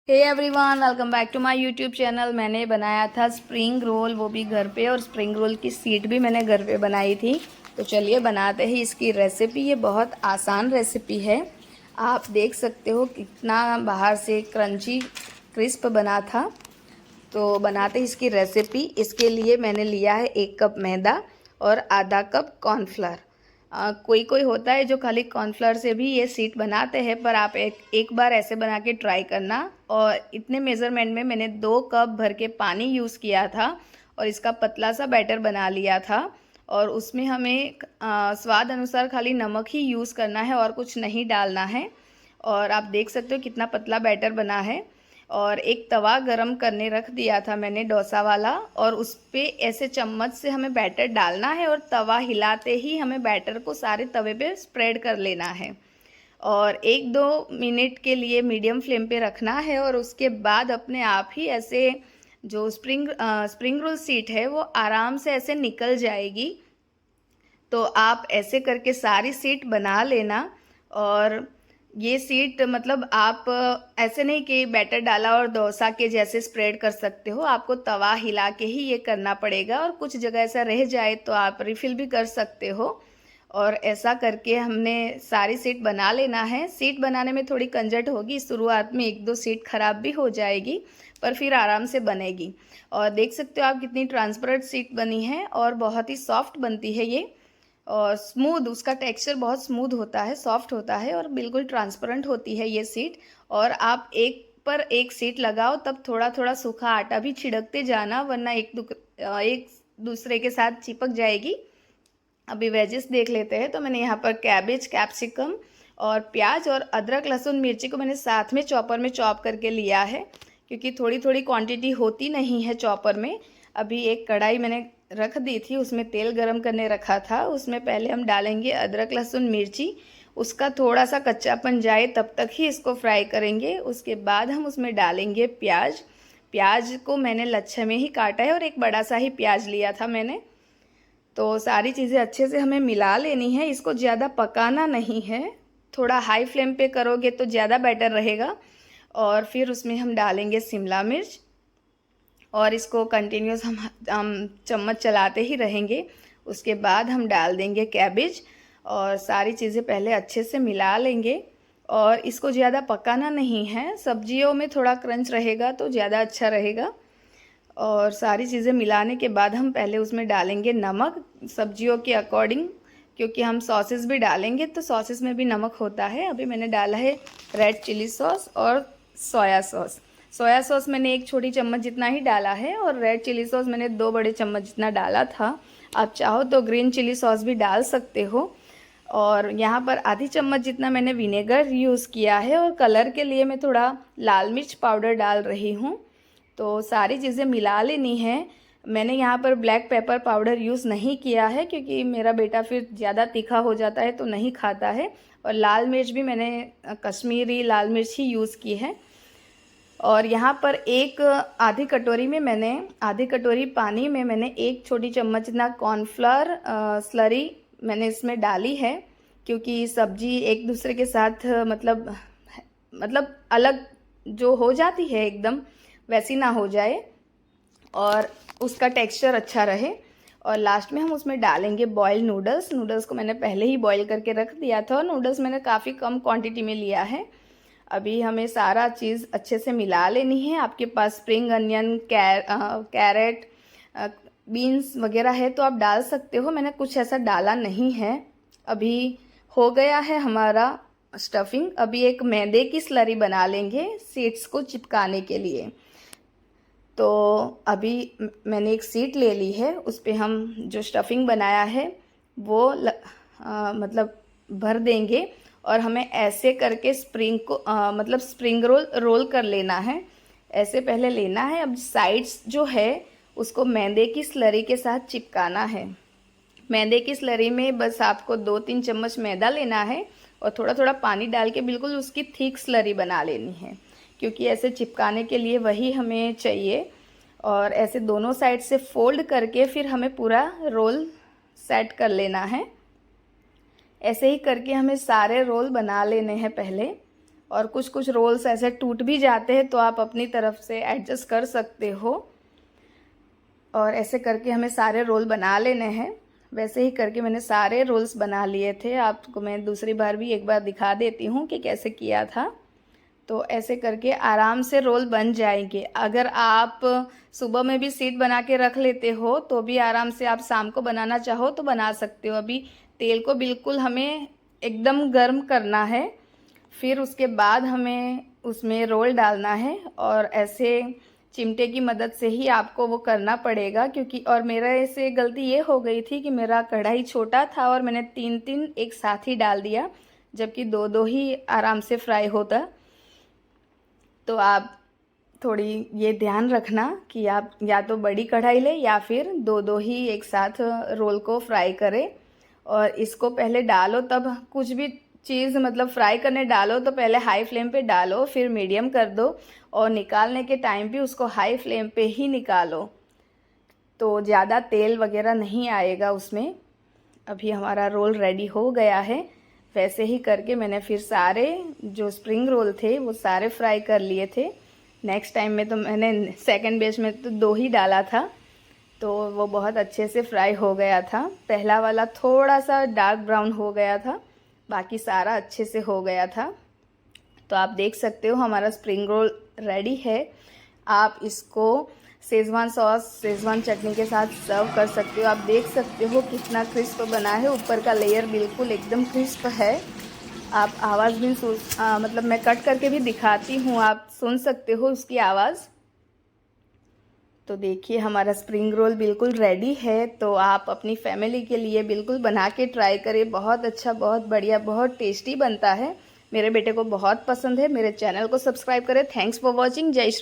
Hey everyone, welcome back to my YouTube channel. मैंने बनाया था स्प्रिंग रोल, वो भी घर पे, और स्प्रिंग रोल की सीट भी मैंने घर पे बनाई थी। तो चलिए बनाते हैं इसकी रेसिपी। ये बहुत आसान रेसिपी है। आप देख सकते हो कितना बाहर से क्रंची क्रिस्प बना था। तो बनाते हैं इसकी रेसिपी। इसके लिए मैंने लिया है 1 कप मैदा और आधा कप कॉर्नफ्लोर। कोई कोई होता है जो खाली कॉर्नफ्लोर से भी ये सीट बनाते हैं, पर आप एक बार ऐसे बना के ट्राई करना। और इतने मेज़रमेंट में मैंने 2 कप भर के पानी यूज़ किया था और इसका पतला सा बैटर बना लिया था। और उसमें हमें स्वाद अनुसार खाली नमक ही यूज़ करना है और कुछ नहीं डालना है। और आप देख सकते हो कितना पतला बैटर बना है। और एक तवा गरम करने रख दिया था मैंने, डोसा वाला, और उस पे ऐसे चम्मच से हमें बैटर डालना है और तवा हिलाते ही हमें बैटर को सारे तवे पे स्प्रेड कर लेना है। और 1-2 मिनट के लिए मीडियम फ्लेम पे रखना है। और उसके बाद अपने आप ही ऐसे जो स्प्रिंग रोल सीट है वो आराम से ऐसे निकल जाएगी। तो आप ऐसे करके सारी सीट बना लेना। और ये सीट मतलब आप ऐसे नहीं कि बैटर डाला और डोसा के जैसे स्प्रेड कर सकते हो, आपको तवा हिला के ही ये करना पड़ेगा। और कुछ जगह ऐसा रह जाए तो आप रिफ़िल भी कर सकते हो। और ऐसा करके हमने सारी सीट बना लेना है। सीट बनाने में थोड़ी कंजट होगी शुरुआत में, 1-2 सीट ख़राब भी हो जाएगी, पर फिर आराम से बनेगी। और देख सकते हो आप कितनी ट्रांसपेरेंट सीट बनी है और बहुत ही सॉफ्ट बनती है ये। और स्मूथ, उसका टेक्सचर बहुत स्मूथ होता है, सॉफ्ट होता है और बिल्कुल ट्रांसपेरेंट होती है ये सीट। और आप एक पर एक सीट लगाओ तब थोड़ा थोड़ा सूखा आटा भी छिड़कते जाना, वरना एक दूसरे के साथ चिपक जाएगी। अभी वेजेस देख लेते हैं। तो मैंने यहाँ पर कैबेज, कैप्सिकम और प्याज और अदरक लहसुन मिर्ची को मैंने साथ में चॉपर में चॉप करके लिया है, क्योंकि थोड़ी थोड़ी क्वांटिटी होती नहीं है चॉपर में। अभी एक कढ़ाई मैंने रख दी थी, उसमें तेल गरम करने रखा था। उसमें पहले हम डालेंगे अदरक लहसुन मिर्ची। उसका थोड़ा सा कच्चापन जाए तब तक ही इसको फ्राई करेंगे। उसके बाद हम उसमें डालेंगे प्याज। प्याज को मैंने लच्छे में ही काटा है और एक बड़ा सा ही प्याज लिया था मैंने। तो सारी चीज़ें अच्छे से हमें मिला लेनी है। इसको ज़्यादा पकाना नहीं है, थोड़ा हाई फ्लेम पे करोगे तो ज़्यादा बेटर रहेगा। और फिर उसमें हम डालेंगे शिमला मिर्च और इसको कंटिन्यूस हम चम्मच चलाते ही रहेंगे। उसके बाद हम डाल देंगे कैबेज और सारी चीज़ें पहले अच्छे से मिला लेंगे। और इसको ज़्यादा पकाना नहीं है, सब्जियों में थोड़ा क्रंच रहेगा तो ज़्यादा अच्छा रहेगा। और सारी चीज़ें मिलाने के बाद हम पहले उसमें डालेंगे नमक सब्जियों के अकॉर्डिंग, क्योंकि हम सॉसेस भी डालेंगे तो सॉसेस में भी नमक होता है। अभी मैंने डाला है रेड चिली सॉस और सोया सॉस। सोया सॉस मैंने 1 छोटी चम्मच जितना ही डाला है और रेड चिली सॉस मैंने 2 बड़े चम्मच जितना डाला था। आप चाहो तो ग्रीन चिली सॉस भी डाल सकते हो। और यहाँ पर आधी चम्मच जितना मैंने विनेगर यूज़ किया है और कलर के लिए मैं थोड़ा लाल मिर्च पाउडर डाल रही हूँ। तो सारी चीज़ें मिला लेनी है। मैंने यहाँ पर ब्लैक पेपर पाउडर यूज़ नहीं किया है, क्योंकि मेरा बेटा फिर ज़्यादा तीखा हो जाता है तो नहीं खाता है। और लाल मिर्च भी मैंने कश्मीरी लाल मिर्च ही यूज़ की है। और यहाँ पर आधी कटोरी पानी में मैंने 1 छोटी चम्मच जितना कॉर्नफ्लोर स्लरी मैंने इसमें डाली है, क्योंकि सब्जी एक दूसरे के साथ मतलब अलग जो हो जाती है एकदम वैसी ना हो जाए और उसका टेक्सचर अच्छा रहे। और लास्ट में हम उसमें डालेंगे बॉयल नूडल्स। नूडल्स को मैंने पहले ही बॉईल करके रख दिया था और नूडल्स मैंने काफ़ी कम क्वांटिटी में लिया है। अभी हमें सारा चीज़ अच्छे से मिला लेनी है। आपके पास स्प्रिंग अनियन, कैरेट, बीन्स वगैरह है तो आप डाल सकते हो, मैंने कुछ ऐसा डाला नहीं है। अभी हो गया है हमारा स्टफिंग। अभी एक मैदे की स्लरी बना लेंगे सीड्स को चिपकाने के लिए। तो अभी मैंने एक सीट ले ली है, उस पर हम जो स्टफिंग बनाया है वो मतलब भर देंगे। और हमें ऐसे करके स्प्रिंग रोल रोल कर लेना है। ऐसे पहले लेना है। अब साइड्स जो है उसको मैदे की स्लरी के साथ चिपकाना है। मैदे की स्लरी में बस आपको 2-3 चम्मच मैदा लेना है और थोड़ा थोड़ा पानी डाल के बिल्कुल उसकी थिक स्लरी बना लेनी है, क्योंकि ऐसे चिपकाने के लिए वही हमें चाहिए। और ऐसे दोनों साइड से फोल्ड करके फिर हमें पूरा रोल सेट कर लेना है। ऐसे ही करके हमें सारे रोल बना लेने हैं पहले। और कुछ कुछ रोल्स ऐसे टूट भी जाते हैं, तो आप अपनी तरफ से एडजस्ट कर सकते हो। और ऐसे करके हमें सारे रोल बना लेने हैं। वैसे ही करके मैंने सारे रोल्स बना लिए थे। आपको मैं दूसरी बार भी एक बार दिखा देती हूँ कि कैसे किया था। तो ऐसे करके आराम से रोल बन जाएंगे। अगर आप सुबह में भी शीट बना के रख लेते हो तो भी आराम से आप शाम को बनाना चाहो तो बना सकते हो। अभी तेल को बिल्कुल हमें एकदम गर्म करना है, फिर उसके बाद हमें उसमें रोल डालना है। और ऐसे चिमटे की मदद से ही आपको वो करना पड़ेगा, क्योंकि और मेरे से गलती ये हो गई थी कि मेरा कढ़ाई छोटा था और मैंने 3-3 एक साथ ही डाल दिया, जबकि 2-2 ही आराम से फ्राई होता। तो आप थोड़ी ये ध्यान रखना कि आप या तो बड़ी कढ़ाई लें या फिर 2-2 ही एक साथ रोल को फ्राई करें। और इसको पहले डालो, तब कुछ भी चीज़ मतलब फ्राई करने डालो तो पहले हाई फ्लेम पे डालो, फिर मीडियम कर दो, और निकालने के टाइम भी उसको हाई फ्लेम पे ही निकालो, तो ज़्यादा तेल वगैरह नहीं आएगा उसमें। अभी हमारा रोल रेडी हो गया है। वैसे ही करके मैंने फिर सारे जो स्प्रिंग रोल थे वो सारे फ्राई कर लिए थे। नेक्स्ट टाइम में तो मैंने सेकंड बैच में तो 2 ही डाला था, तो वो बहुत अच्छे से फ्राई हो गया था। पहला वाला थोड़ा सा डार्क ब्राउन हो गया था, बाकी सारा अच्छे से हो गया था। तो आप देख सकते हो हमारा स्प्रिंग रोल रेडी है। आप इसको शेजवान सॉस, शेजवान चटनी के साथ सर्व कर सकते हो। आप देख सकते हो कितना क्रिस्प बना है, ऊपर का लेयर बिल्कुल एकदम क्रिस्प है। आप आवाज़ भी मतलब मैं कट करके भी दिखाती हूँ, आप सुन सकते हो उसकी आवाज़। तो देखिए हमारा स्प्रिंग रोल बिल्कुल रेडी है। तो आप अपनी फैमिली के लिए बिल्कुल बना के ट्राई करें। बहुत अच्छा, बहुत बढ़िया, बहुत टेस्टी बनता है। मेरे बेटे को बहुत पसंद है। मेरे चैनल को सब्सक्राइब करें। Thanks for watching. जय श्री